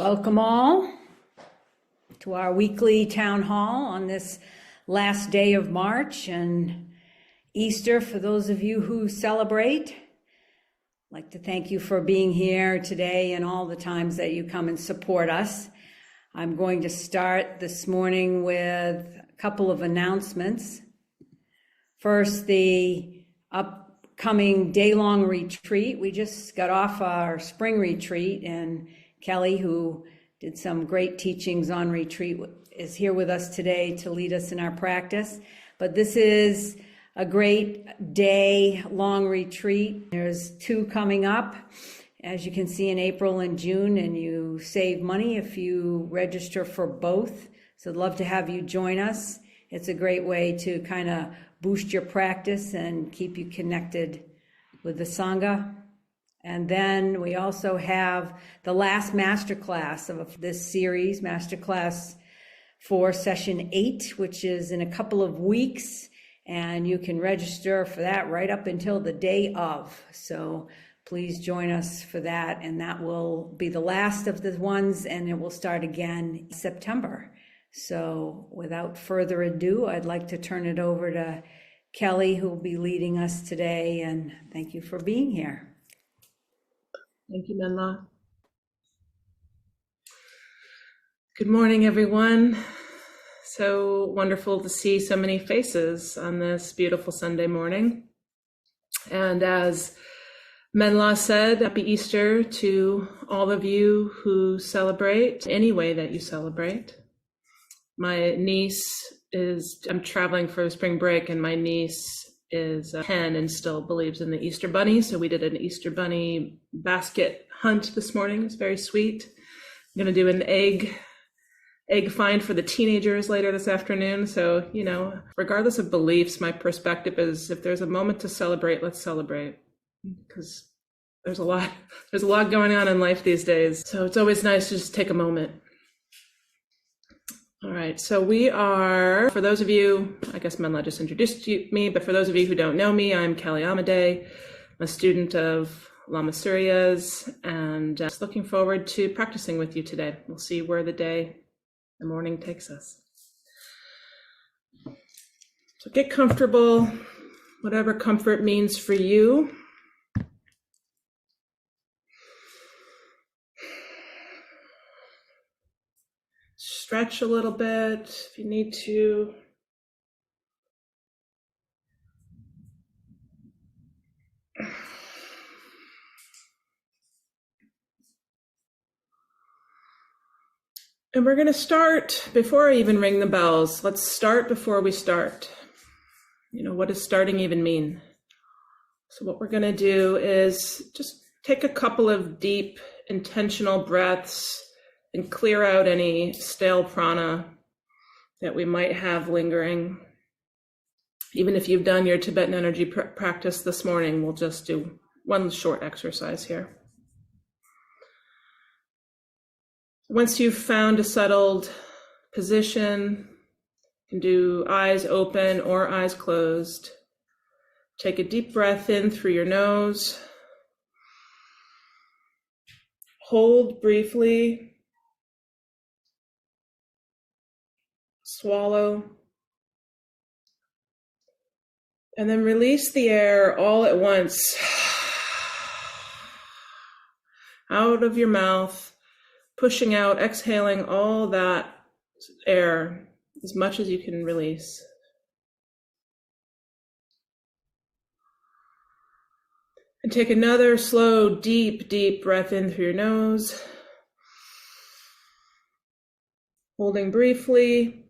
Welcome all to our weekly town hall on this last day of March and Easter for those of you who celebrate. I'd like to thank you for being here today and all the times that you come and support us. I'm going to start this morning with a couple of announcements. First, the upcoming day-long retreat. We just got off our spring retreat, and Kelley, who did some great teachings on retreat, is here with us today to lead us in our practice. But this is a great day-long retreat. There's two coming up, as you can see, in April and June, and you save money if you register for both. So I'd love to have you join us. It's a great way to kind of boost your practice and keep you connected with the Sangha. And then we also have the last masterclass of this series, Masterclass for Session 8, which is in a couple of weeks. And you can register for that right up until the day of. So please join us for that. And that will be the last of the ones, and it will start again in September. So without further ado, I'd like to turn it over to Kelley, who will be leading us today. And thank you for being here. Thank you, Menla. Good morning, everyone. So wonderful to see so many faces on this beautiful Sunday morning. And as Menla said, happy Easter to all of you who celebrate any way that you celebrate. My niece I'm traveling for spring break, and my niece is 10 and still believes in the Easter Bunny. So we did an Easter Bunny basket hunt this morning. It's very sweet. I'm going to do an egg find for the teenagers later this afternoon. So, regardless of beliefs, my perspective is if there's a moment to celebrate, let's celebrate, because there's a lot going on in life these days. So it's always nice to just take a moment. All right, so we are, for those of you, I guess Menla just introduced me, but for those of you who don't know me, I'm Kelley Amadei. I'm a student of Lama Surya's, and just looking forward to practicing with you today. We'll see where the morning takes us. So get comfortable, whatever comfort means for you. Stretch a little bit if you need to. And we're going to start, before I even ring the bells, let's start before we start. What does starting even mean? So what we're going to do is just take a couple of deep, intentional breaths and clear out any stale prana that we might have lingering. Even if you've done your Tibetan energy practice this morning, we'll just do one short exercise here. Once you've found a settled position, you can do eyes open or eyes closed. Take a deep breath in through your nose. Hold briefly. Swallow. And then release the air all at once out of your mouth, pushing out, exhaling all that air as much as you can release. And take another slow, deep breath in through your nose, holding briefly.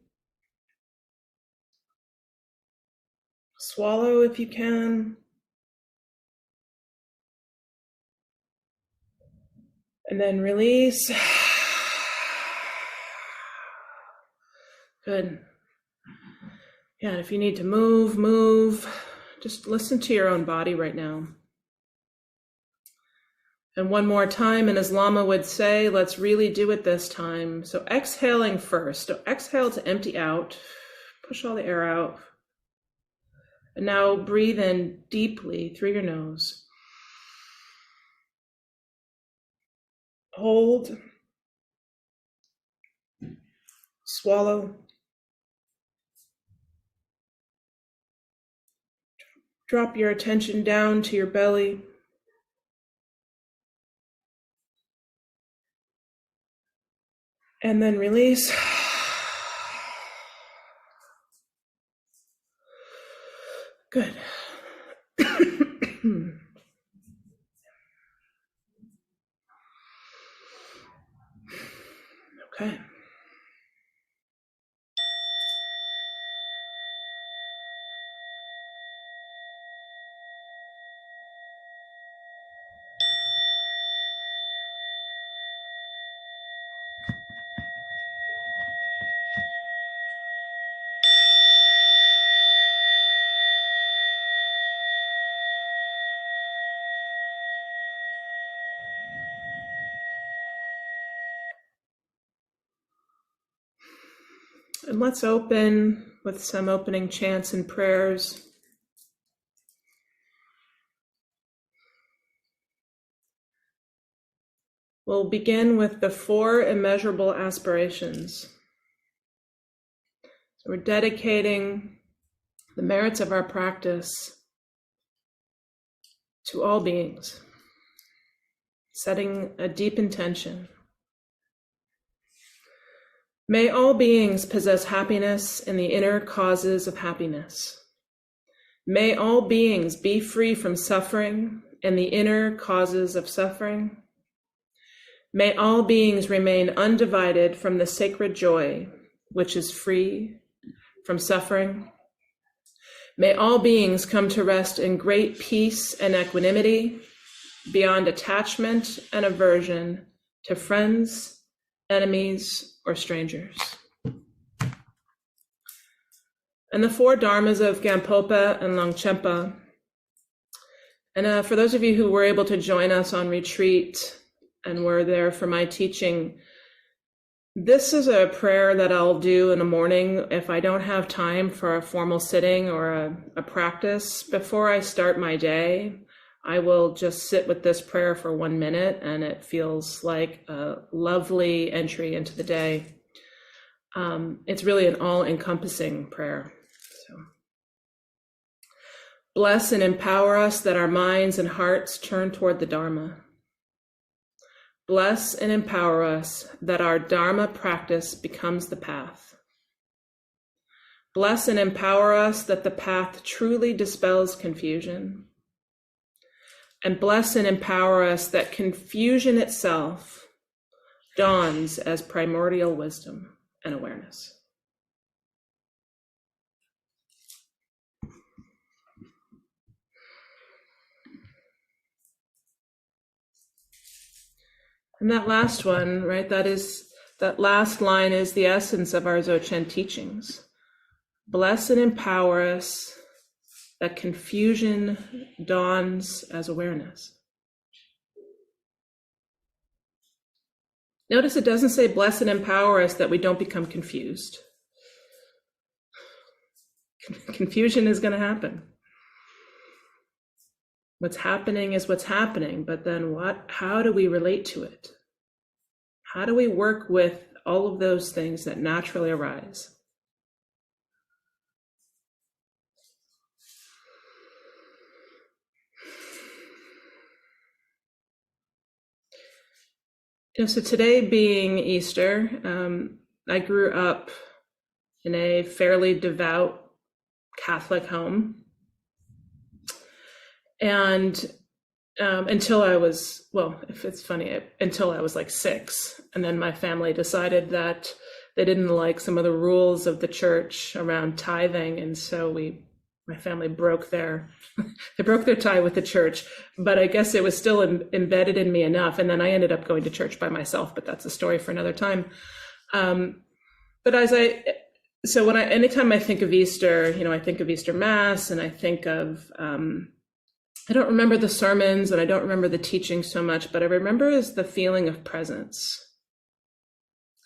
Swallow if you can. And then release. Good. Yeah, and if you need to move. Just listen to your own body right now. And one more time, and as Lama would say, let's really do it this time. So exhaling first. So exhale to empty out. Push all the air out. And now breathe in deeply through your nose. Hold. Swallow. Drop your attention down to your belly. And then release. Good. Okay. And let's open with some opening chants and prayers. We'll begin with the 4 immeasurable aspirations. So we're dedicating the merits of our practice to all beings, setting a deep intention. May all beings possess happiness in the inner causes of happiness. May all beings be free from suffering in the inner causes of suffering. May all beings remain undivided from the sacred joy, which is free from suffering. May all beings come to rest in great peace and equanimity, beyond attachment and aversion to friends, enemies, or strangers. And the 4 dharmas of Gampopa and Longchenpa. And for those of you who were able to join us on retreat and were there for my teaching, this is a prayer that I'll do in the morning if I don't have time for a formal sitting or a practice. Before I start my day, I will just sit with this prayer for 1 minute, and it feels like a lovely entry into the day. It's really an all-encompassing prayer. So, bless and empower us that our minds and hearts turn toward the Dharma. Bless and empower us that our Dharma practice becomes the path. Bless and empower us that the path truly dispels confusion. And bless and empower us that confusion itself dawns as primordial wisdom and awareness. And that last one, right, that last line is the essence of our Dzogchen teachings. Bless and empower us that confusion dawns as awareness. Notice it doesn't say bless and empower us that we don't become confused. Confusion is going to happen. What's happening is what's happening, but then how do we relate to it? How do we work with all of those things that naturally arise? So today being Easter, I grew up in a fairly devout Catholic home. And until I was, until I was like 6. And then my family decided that they didn't like some of the rules of the church around tithing. And so my family broke their tie with the church, but I guess it was still embedded in me enough. And then I ended up going to church by myself, but that's a story for another time. But anytime I think of Easter, I think of Easter Mass, and I think of, I don't remember the sermons and I don't remember the teaching so much, but I remember is the feeling of presence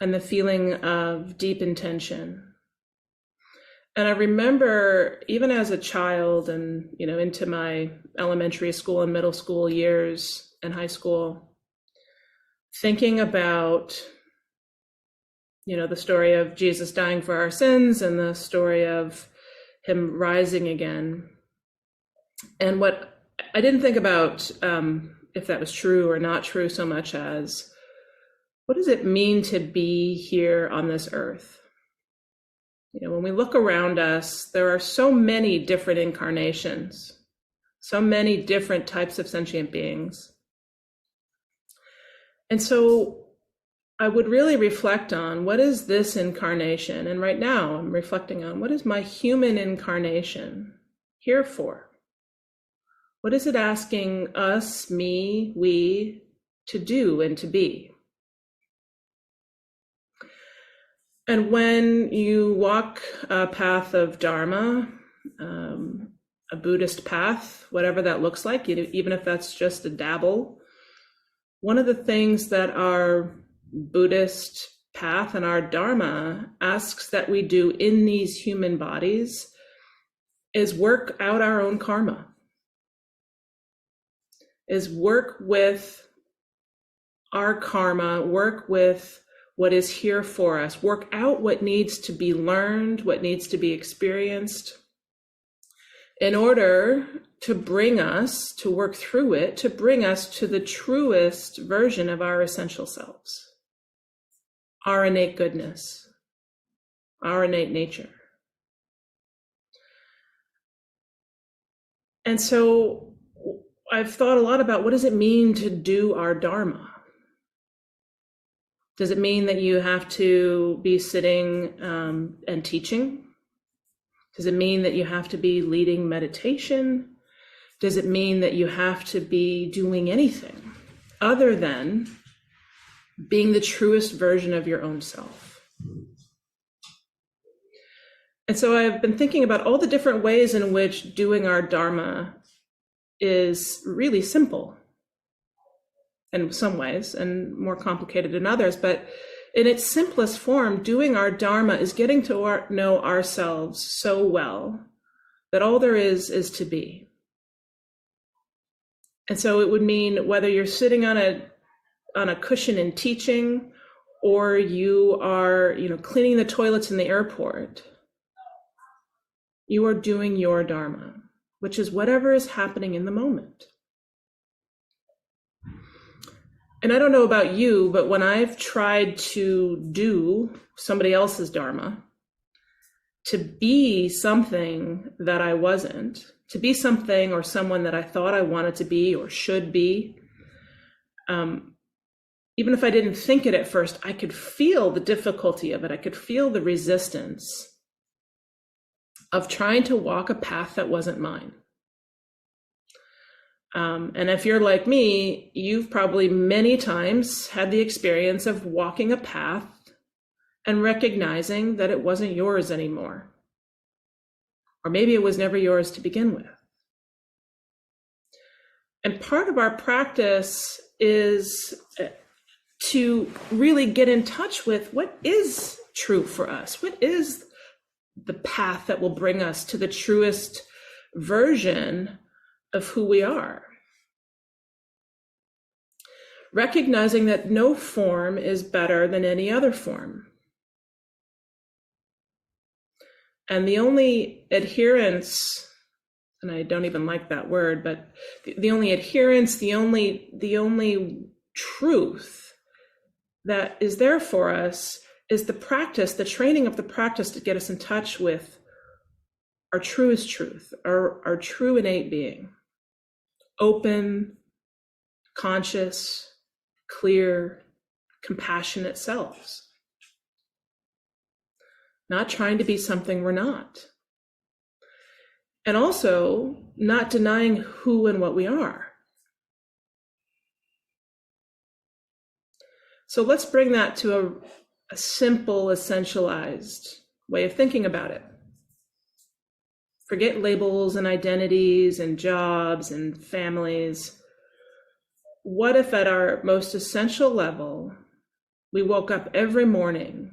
and the feeling of deep intention. And I remember even as a child and, into my elementary school and middle school years and high school, thinking about the story of Jesus dying for our sins and the story of him rising again. And what I didn't think about if that was true or not true so much as, what does it mean to be here on this earth? When we look around us, there are so many different incarnations, so many different types of sentient beings. And so I would really reflect on, what is this incarnation? And right now I'm reflecting on, what is my human incarnation here for? What is it asking us, me, we, to do and to be? And when you walk a path of Dharma, a Buddhist path, whatever that looks like, even if that's just a dabble, one of the things that our Buddhist path and our Dharma asks that we do in these human bodies is work out our own karma, is work with our karma, work with what is here for us, work out what needs to be learned, what needs to be experienced, in order to bring us, to work through it, to bring us to the truest version of our essential selves, our innate goodness, our innate nature. And so I've thought a lot about, what does it mean to do our Dharma? Does it mean that you have to be sitting and teaching? Does it mean that you have to be leading meditation? Does it mean that you have to be doing anything other than being the truest version of your own self? And so I've been thinking about all the different ways in which doing our Dharma is really simple in some ways and more complicated in others, but in its simplest form, doing our Dharma is getting to know ourselves so well that all there is to be. And so it would mean whether you're sitting on a cushion and teaching, or you are, cleaning the toilets in the airport, you are doing your Dharma, which is whatever is happening in the moment. And I don't know about you, but when I've tried to do somebody else's Dharma, to be something that I wasn't, to be something or someone that I thought I wanted to be or should be, even if I didn't think it at first, I could feel the difficulty of it. I could feel the resistance of trying to walk a path that wasn't mine. And if you're like me, you've probably many times had the experience of walking a path and recognizing that it wasn't yours anymore. Or maybe it was never yours to begin with. And part of our practice is to really get in touch with what is true for us. What is the path that will bring us to the truest version of who we are? Recognizing that no form is better than any other form. And the only adherence, and I don't even like that word, but the only adherence, the only truth that is there for us is the practice, the training of the practice to get us in touch with our truest truth, our true innate being. Open, conscious, clear, compassionate selves. Not trying to be something we're not. And also not denying who and what we are. So let's bring that to a simple, essentialized way of thinking about it. Forget labels and identities and jobs and families. What if at our most essential level, we woke up every morning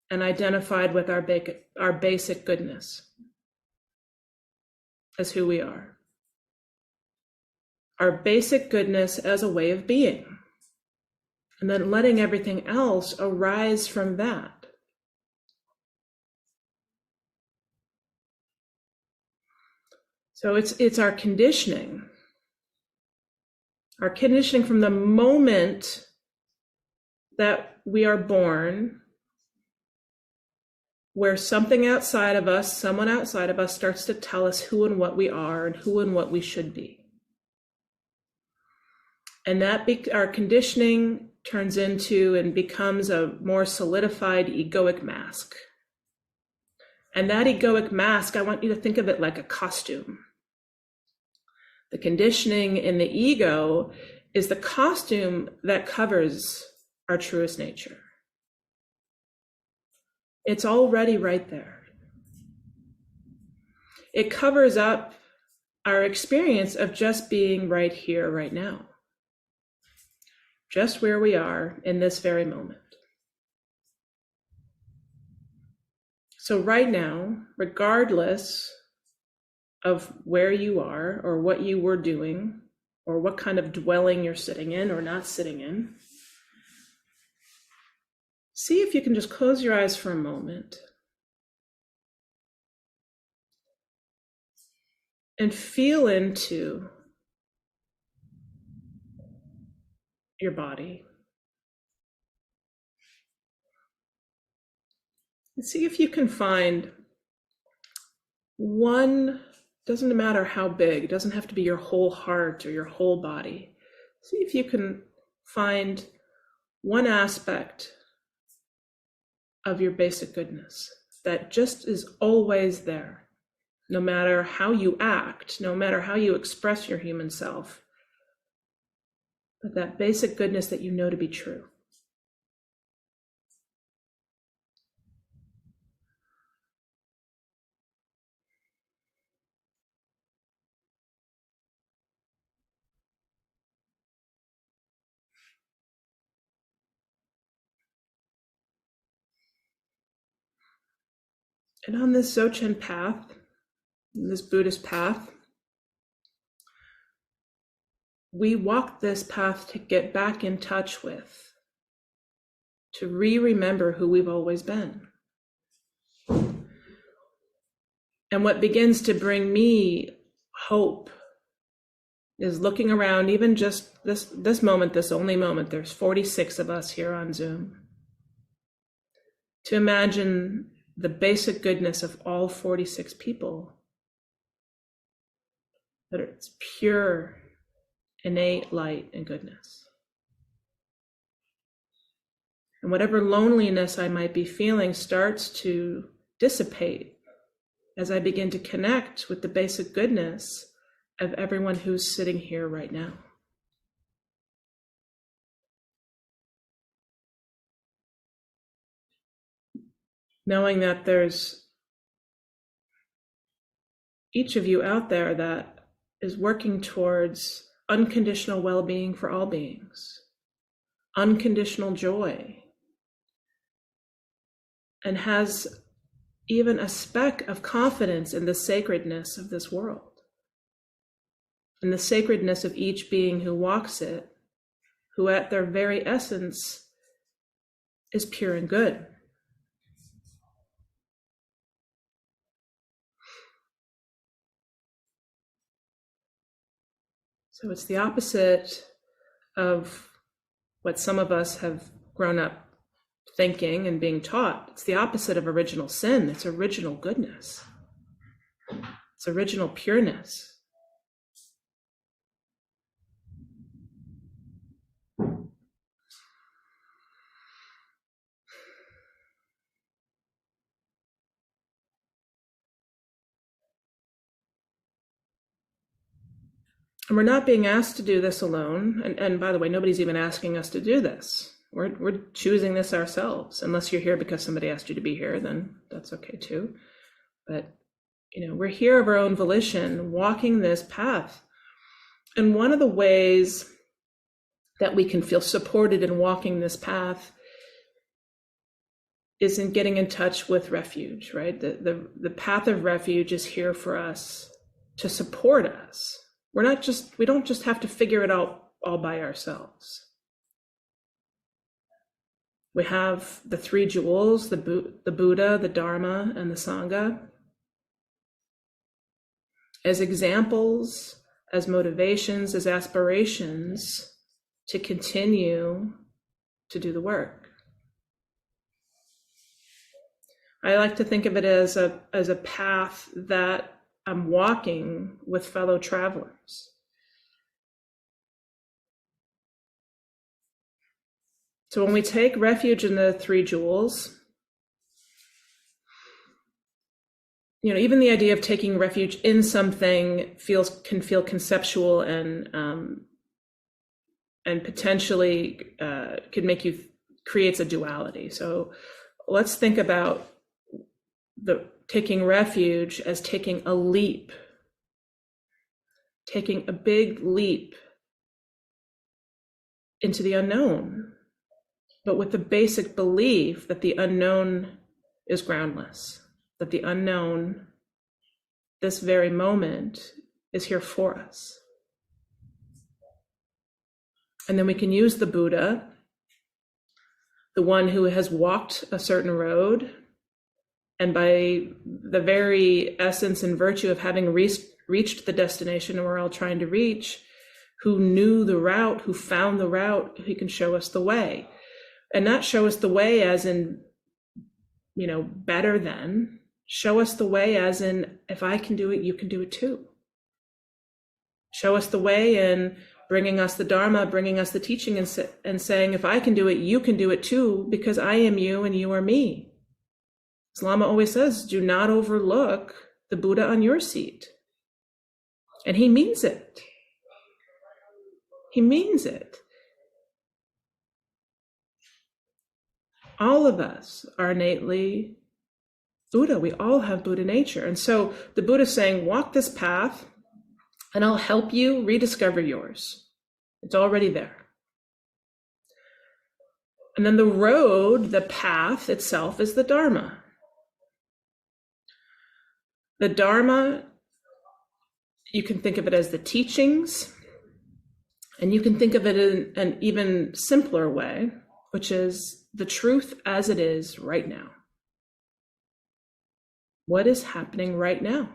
and identified with our basic goodness as who we are? Our basic goodness as a way of being. And then letting everything else arise from that. So it's our conditioning from the moment that we are born, where something outside of us, someone outside of us starts to tell us who and what we are and who and what we should be. And that our conditioning turns into and becomes a more solidified egoic mask. And that egoic mask, I want you to think of it like a costume. The conditioning in the ego is the costume that covers our truest nature. It's already right there. It covers up our experience of just being right here, right now. Just where we are in this very moment. So right now, regardless of where you are or what you were doing or what kind of dwelling you're sitting in or not sitting in, see if you can just close your eyes for a moment and feel into your body. And see if you can find one, doesn't matter how big, it doesn't have to be your whole heart or your whole body. See if you can find one aspect of your basic goodness that just is always there, no matter how you act, no matter how you express your human self, but that basic goodness that you know to be true. And on this Dzogchen path, this Buddhist path, we walk this path to get back in touch with, to remember who we've always been. And what begins to bring me hope is looking around, even just this moment, this only moment, there's 46 of us here on Zoom. To imagine the basic goodness of all 46 people, that it's pure, innate light and goodness. And whatever loneliness I might be feeling starts to dissipate as I begin to connect with the basic goodness of everyone who's sitting here right now. Knowing that there's each of you out there that is working towards unconditional well-being for all beings, unconditional joy, and has even a speck of confidence in the sacredness of this world, in the sacredness of each being who walks it, who at their very essence is pure and good. So it's the opposite of what some of us have grown up thinking and being taught. It's the opposite of original sin. It's original goodness. It's original pureness. And we're not being asked to do this alone. And by the way, nobody's even asking us to do this. We're choosing this ourselves. Unless you're here because somebody asked you to be here, then that's okay too. But, we're here of our own volition, walking this path. And one of the ways that we can feel supported in walking this path is in getting in touch with refuge, right? The path of refuge is here for us to support us. We don't just have to figure it out all by ourselves. We have the three jewels, the Buddha, the Dharma, and the Sangha. as examples, as motivations, as aspirations to continue to do the work. I like to think of it as a path that I'm walking with fellow travelers. So when we take refuge in the three jewels, even the idea of taking refuge in something can feel conceptual and potentially creates a duality. So let's think about the taking refuge as taking a leap, taking a big leap into the unknown, but with the basic belief that the unknown is groundless, that the unknown, this very moment, is here for us. And then we can use the Buddha, the one who has walked a certain road, and by the very essence and virtue of having reached the destination we're all trying to reach, who knew the route, who found the route, he can show us the way. And not show us the way as in, better than. Show us the way as in, if I can do it, you can do it too. Show us the way in bringing us the Dharma, bringing us the teaching, and saying, if I can do it, you can do it too, because I am you and you are me. As Lama always says, do not overlook the Buddha on your seat. And he means it. He means it. All of us are innately Buddha. We all have Buddha nature. And so the Buddha is saying, walk this path and I'll help you rediscover yours. It's already there. And then the road, the path itself is the Dharma. The Dharma, you can think of it as the teachings, and you can think of it in an even simpler way, which is the truth as it is right now. What is happening right now?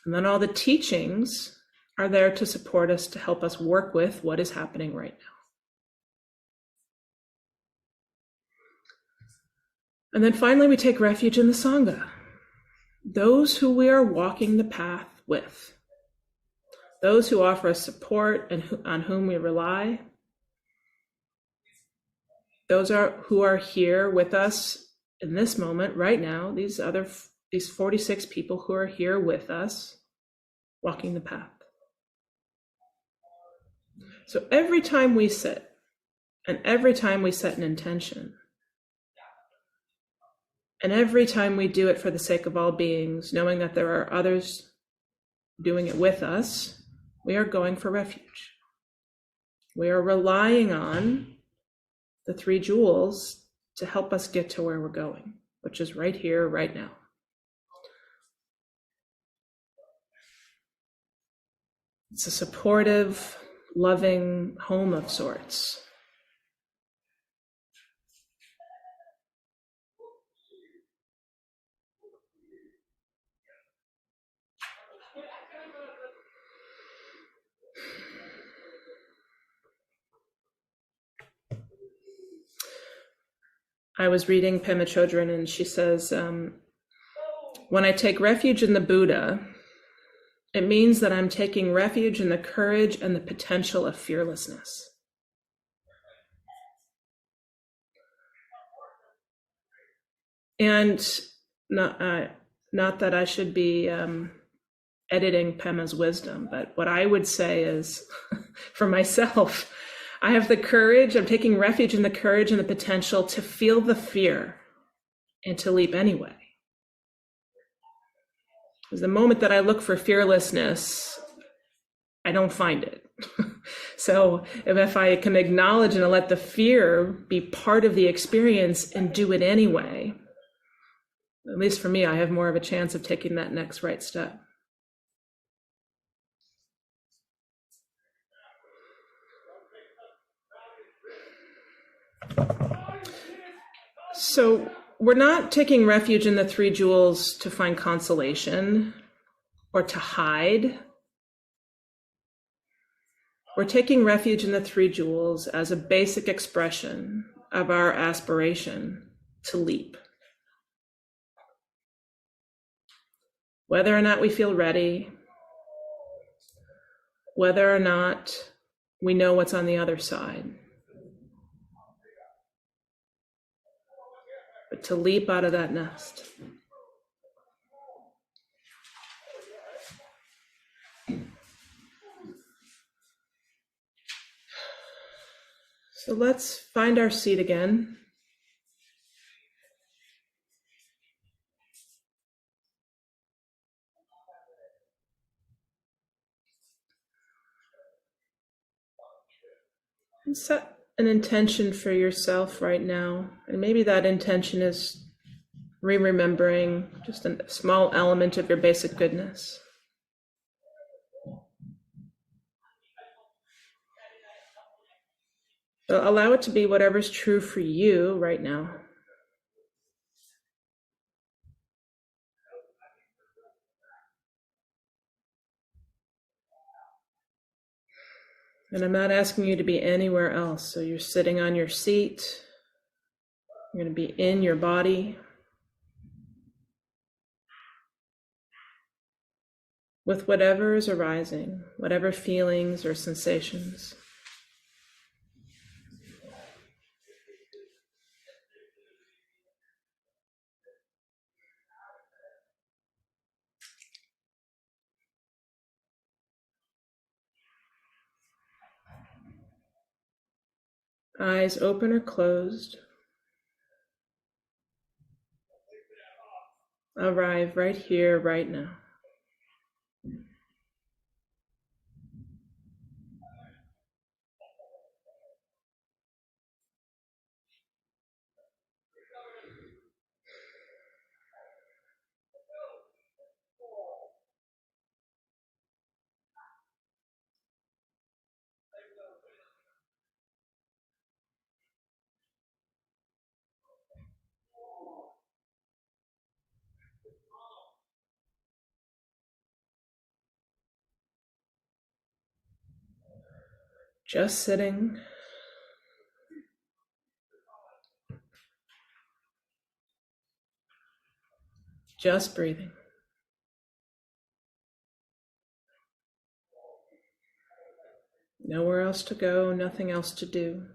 And then all the teachings are there to support us, to help us work with what is happening right now. And then finally, we take refuge in the Sangha, those who we are walking the path with, those who offer us support and on whom we rely, those who are here with us in this moment right now, these 46 people who are here with us walking the path. So every time we sit and every time we set an intention, and every time we do it for the sake of all beings, knowing that there are others doing it with us, we are going for refuge. We are relying on the three jewels to help us get to where we're going, which is right here, right now. It's a supportive, loving home of sorts. I was reading Pema Chodron, and she says, when I take refuge in the Buddha, it means that I'm taking refuge in the courage and the potential of fearlessness. And not that I should be editing Pema's wisdom, but what I would say is, for myself, I have the courage, I'm taking refuge in the courage and the potential to feel the fear and to leap anyway. Because the moment that I look for fearlessness, I don't find it. So if I can acknowledge and let the fear be part of the experience and do it anyway, at least for me, I have more of a chance of taking that next right step. So we're not taking refuge in the three jewels to find consolation or to hide. We're taking refuge in the three jewels as a basic expression of our aspiration to leap. Whether or not we feel ready, whether or not we know what's on the other side. But to leap out of that nest. So let's find our seat again. And set an intention for yourself right now. And maybe that intention is remembering just a small element of your basic goodness. So allow it to be whatever's true for you right now. And I'm not asking you to be anywhere else. So you're sitting on your seat. You're going to be in your body with whatever is arising, whatever feelings or sensations. Eyes open or closed. Arrive right here, right now. Just sitting. Just breathing. Nowhere else to go, nothing else to do.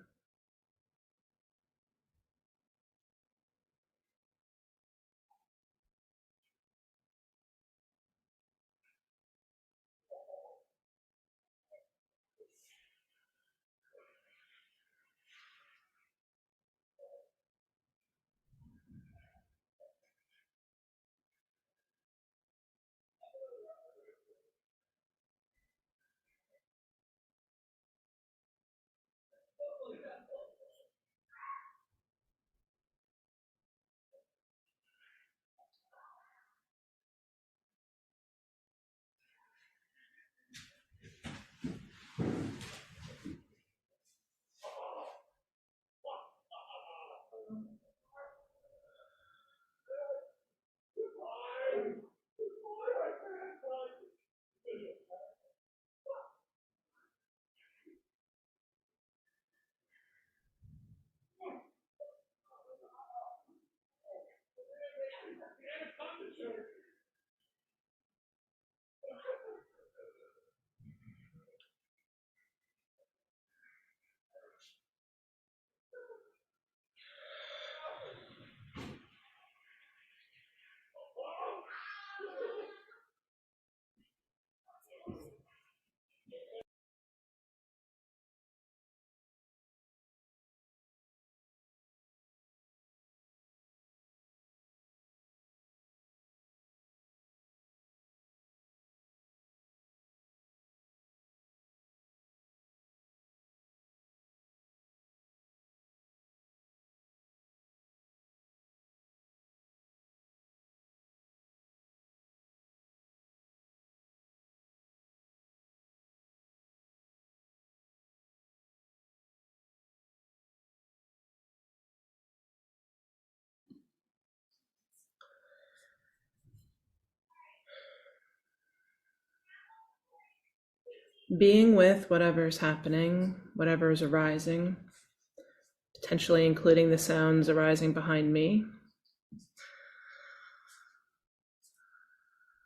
being with whatever's happening, whatever is arising, potentially including the sounds arising behind me.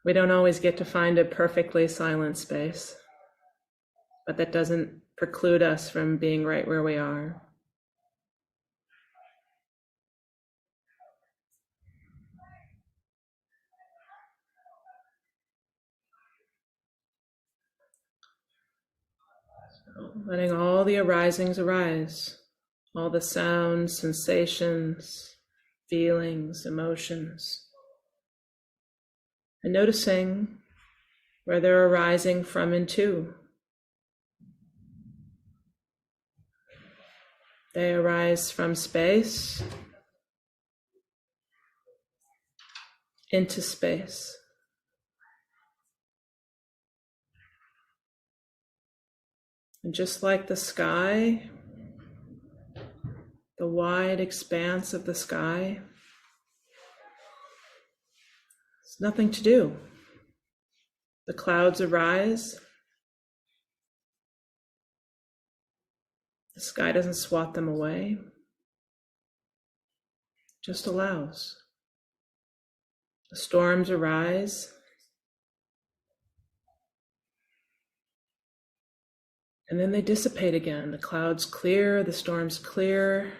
We don't always get to find a perfectly silent space, but that doesn't preclude us from being right where we are. Letting all the arisings arise, all the sounds, sensations, feelings, emotions, and noticing where they're arising from and to. They arise from space into space. And just like the sky, the wide expanse of the sky, there's nothing to do. The clouds arise. The sky doesn't swat them away, just allows. The storms arise, and then they dissipate again. The clouds clear, the storms clear,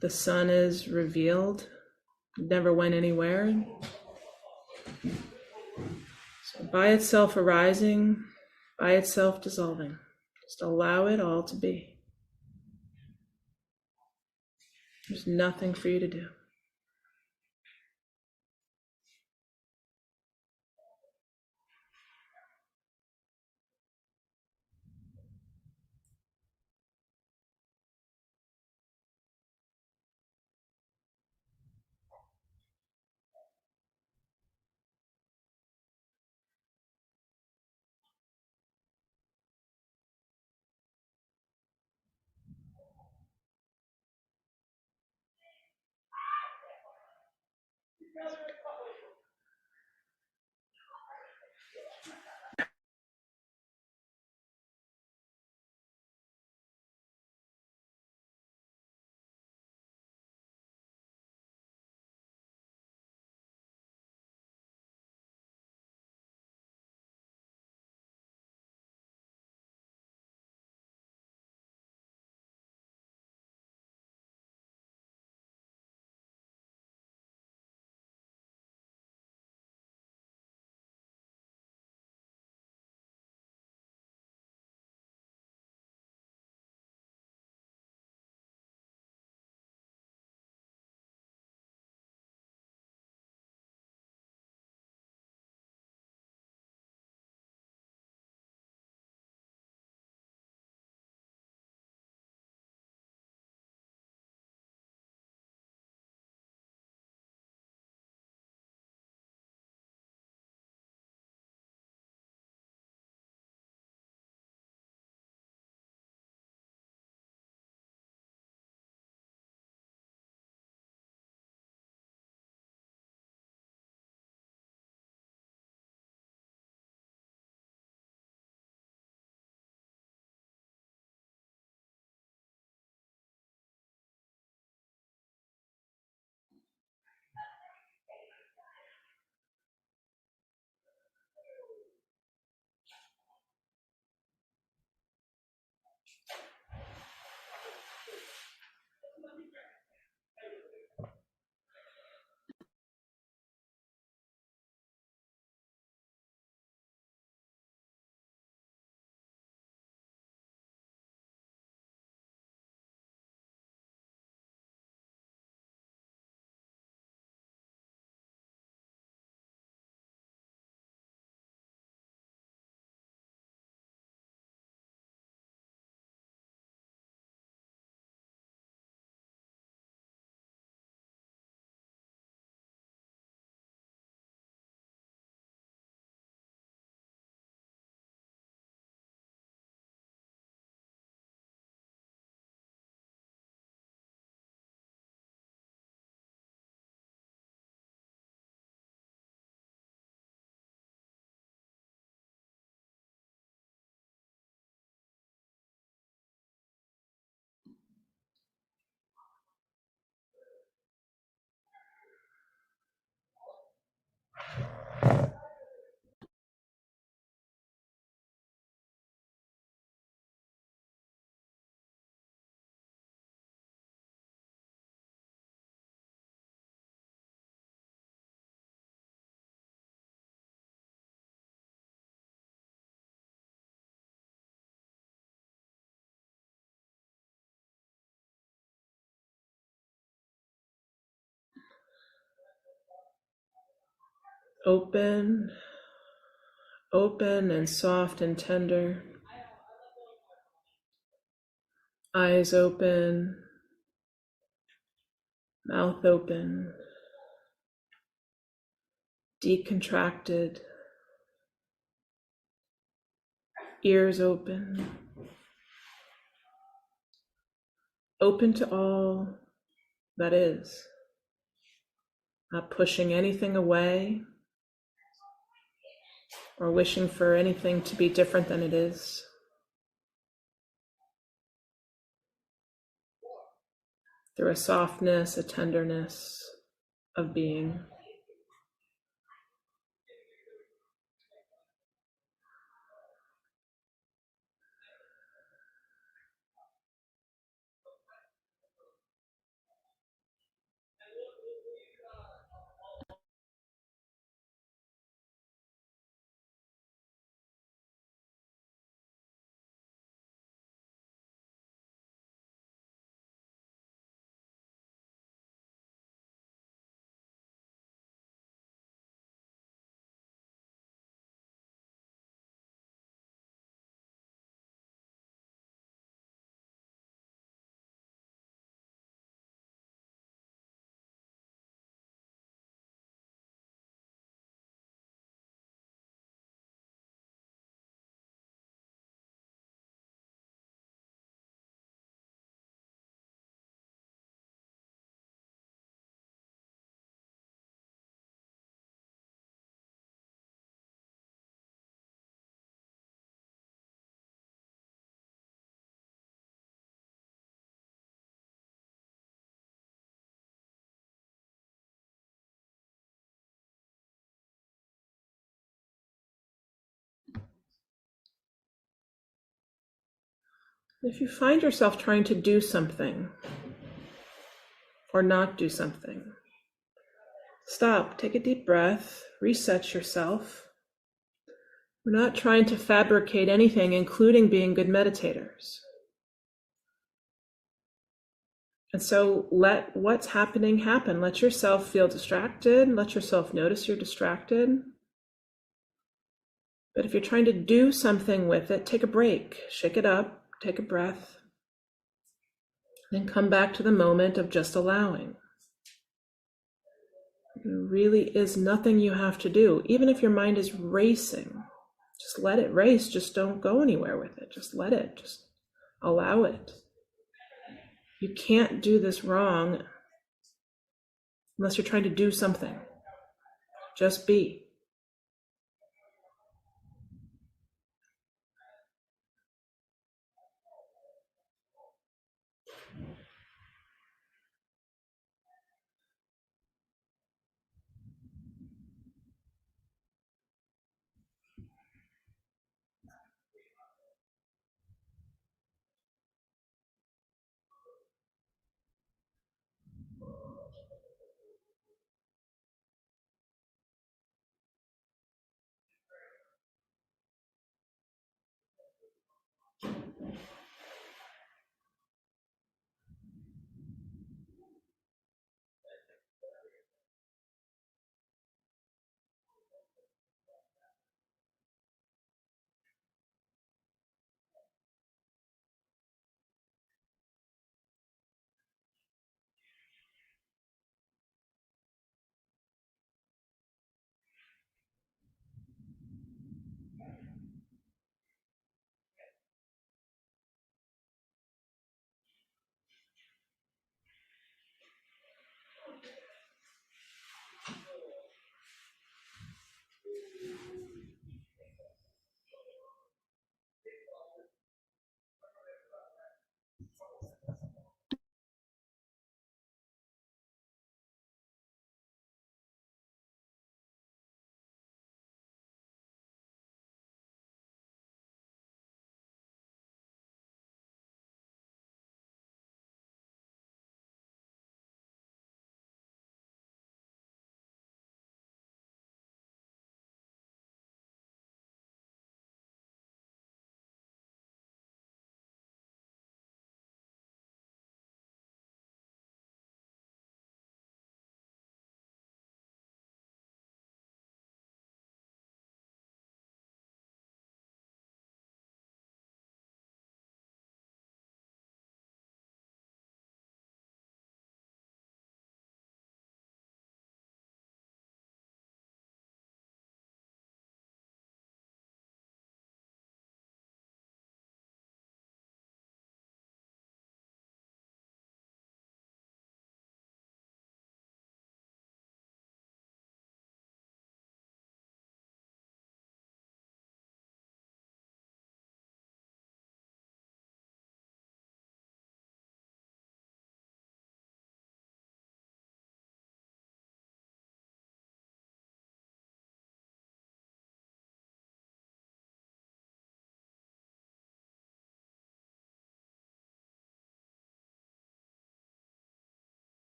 the sun is revealed. It never went anywhere. So by itself arising, by itself dissolving. Just allow it all to be. There's nothing for you to do. Open, open and soft and tender. Eyes open, mouth open, decontracted, ears open, open to all that is, not pushing anything away or wishing for anything to be different than it is. Through a softness, a tenderness of being. If you find yourself trying to do something or not do something, stop, take a deep breath, reset yourself. We're not trying to fabricate anything, including being good meditators. And so let what's happening happen. Let yourself feel distracted. Let yourself notice you're distracted. But if you're trying to do something with it, take a break, shake it up, take a breath, then come back to the moment of just allowing. There really is nothing you have to do. Even if your mind is racing, just let it race. Just don't go anywhere with it. Just let it. Just allow it. You can't do this wrong unless you're trying to do something. Just be.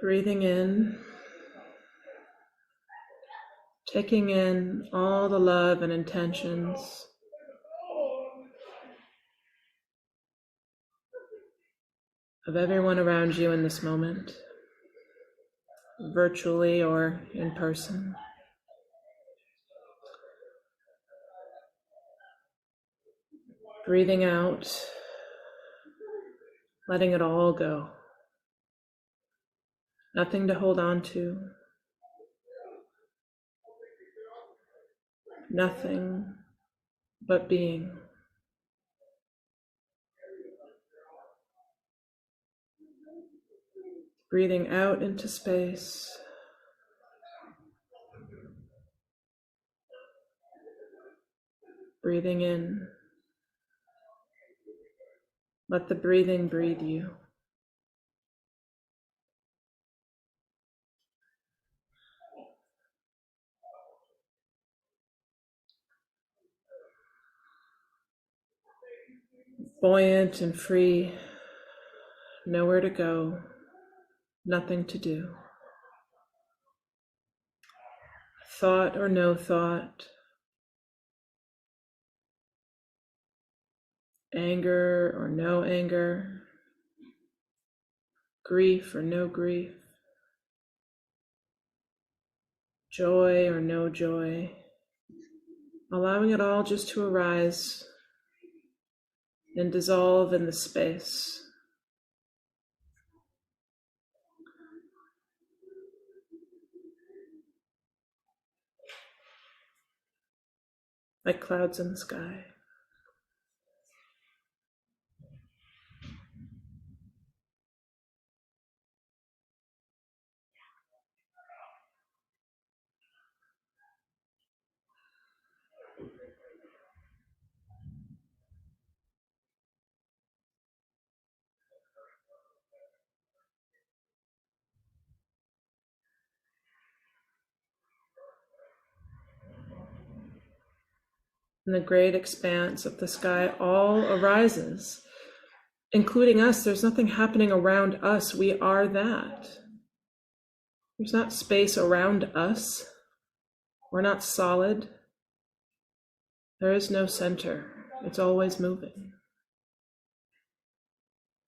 Breathing in, taking in all the love and intentions of everyone around you in this moment, virtually or in person. Breathing out, letting it all go. Nothing to hold on to. Nothing but being. Breathing out into space. Breathing in. Let the breathing breathe you. Buoyant and free, nowhere to go, nothing to do. Thought or no thought, anger or no anger, grief or no grief, joy or no joy, allowing it all just to arise and dissolve in the space. Like clouds in the sky. And the great expanse of the sky all arises, including us. There's nothing happening around us. We are that. There's not space around us. We're not solid. There is no center. It's always moving.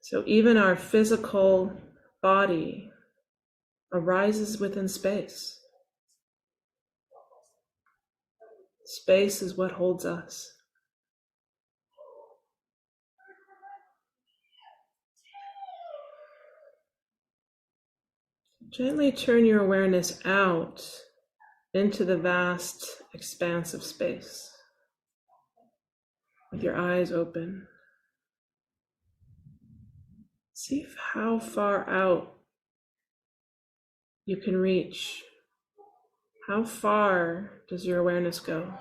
So even our physical body arises within space. Space is what holds us. Gently turn your awareness out into the vast expanse of space with your eyes open. See how far out you can reach. How far does your awareness go?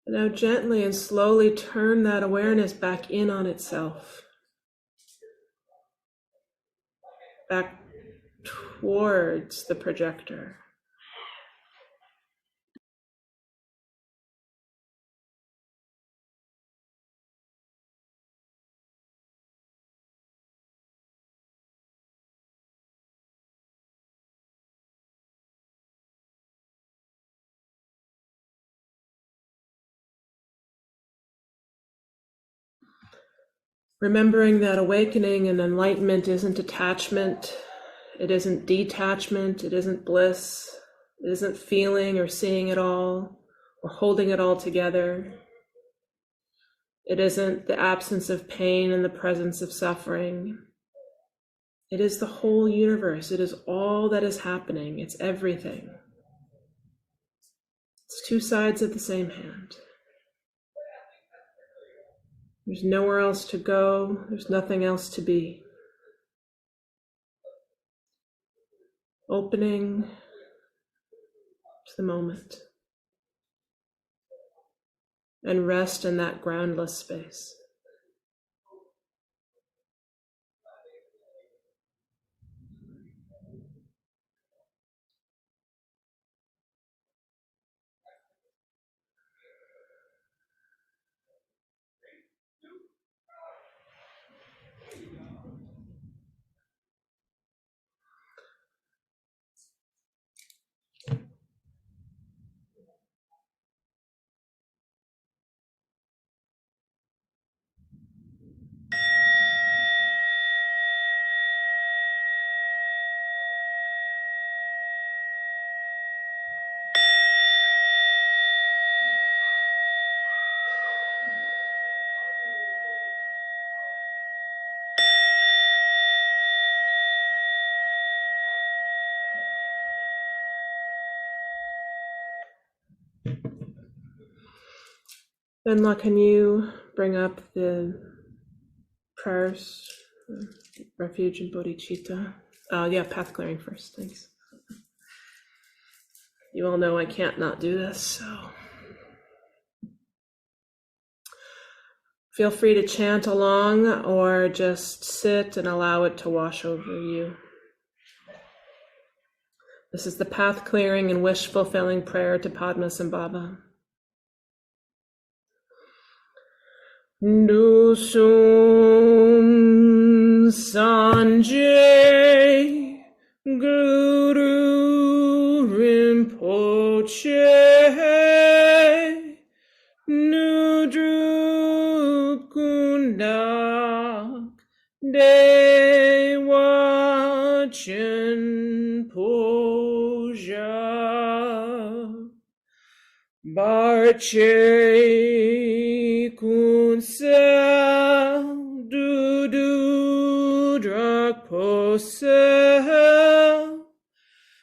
Now gently and slowly turn that awareness back in on itself. Back towards the projector. Remembering that awakening and enlightenment isn't attachment, it isn't detachment, it isn't bliss, it isn't feeling or seeing it all or holding it all together. It isn't the absence of pain and the presence of suffering. It is the whole universe. It is all that is happening. It's everything. It's two sides of the same hand. There's nowhere else to go. There's nothing else to be. Opening to the moment. And rest in that groundless space. Benla, can you bring up the prayers, refuge and bodhicitta? Yeah, path clearing first, thanks. You all know I can't not do this, so feel free to chant along or just sit and allow it to wash over you. This is the path clearing and wish fulfilling prayer to Padmasambhava. Dusum Sanjay Guru Rinpoche Nudrup Kundak Dewa Poja Barche Kunsel Dudu Drakposel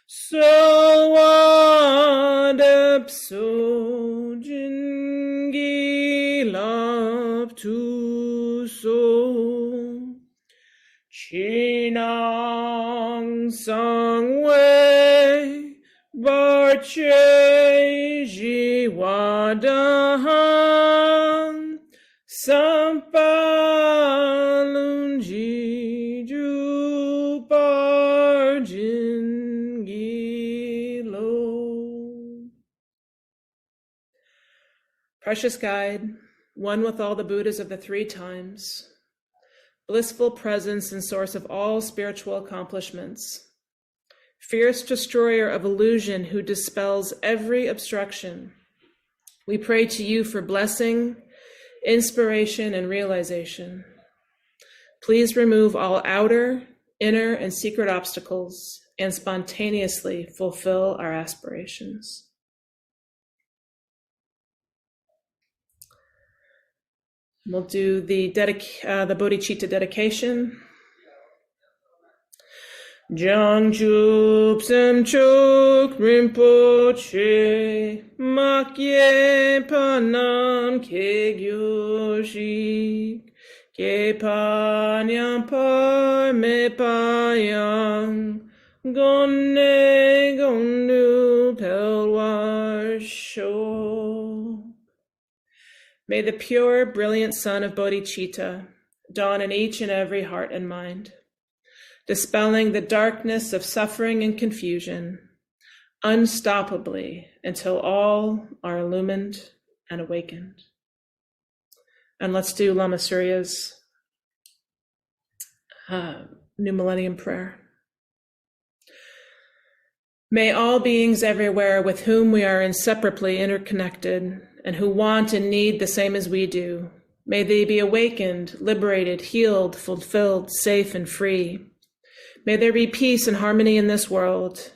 Sawadepso Jingilap Tuso Chinang Sangwei Barche Jiwadahan Sampalunji Juparjin Gilo. Precious guide, one with all the Buddhas of the three times, blissful presence and source of all spiritual accomplishments, fierce destroyer of illusion who dispels every obstruction, we pray to you for blessing, inspiration, and realization. Please remove all outer, inner, and secret obstacles and spontaneously fulfill our aspirations. We'll do the bodhicitta dedication. Jangchup Semchok Rinpoche Makye Panam Kegyoshi Ke Panyam Parme Payang Gonne Gonu Pelwar Sho. May the pure, brilliant sun of bodhicitta dawn in each and every heart and mind, dispelling the darkness of suffering and confusion unstoppably until all are illumined and awakened. And let's do Lama Surya's New Millennium Prayer. May all beings everywhere with whom we are inseparably interconnected and who want and need the same as we do, may they be awakened, liberated, healed, fulfilled, safe, and free. May there be peace and harmony in this world,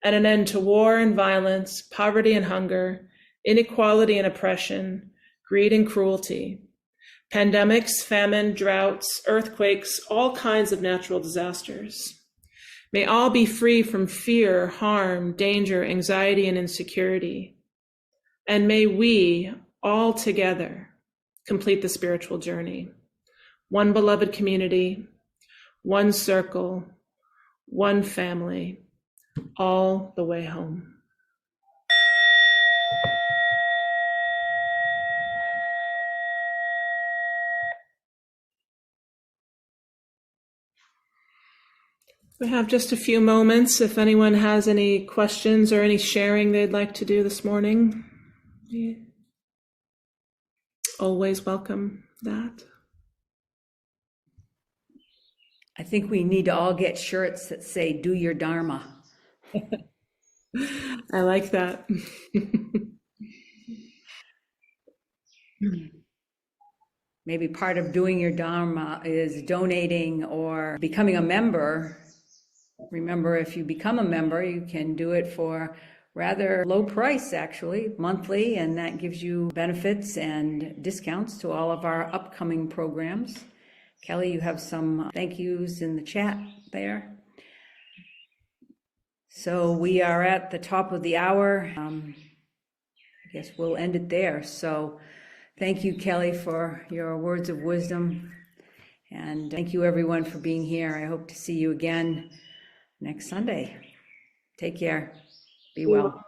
and an end to war and violence, poverty and hunger, inequality and oppression, greed and cruelty, pandemics, famine, droughts, earthquakes, all kinds of natural disasters. May all be free from fear, harm, danger, anxiety, and insecurity. And may we all together complete the spiritual journey. One beloved community, one circle, one family, all the way home. We have just a few moments if anyone has any questions or any sharing they'd like to do this morning. Always welcome that. I think we need to all get shirts that say, do your Dharma. I like that. Maybe part of doing your Dharma is donating or becoming a member. Remember, if you become a member, you can do it for rather low price, actually, monthly, and that gives you benefits and discounts to all of our upcoming programs. Kelley, you have some thank yous in the chat there. So we are at the top of the hour. I guess we'll end it there. So Thank you, Kelley, for your words of wisdom. And thank you, everyone, for being here. I hope to see you again next Sunday. Take care. Be well.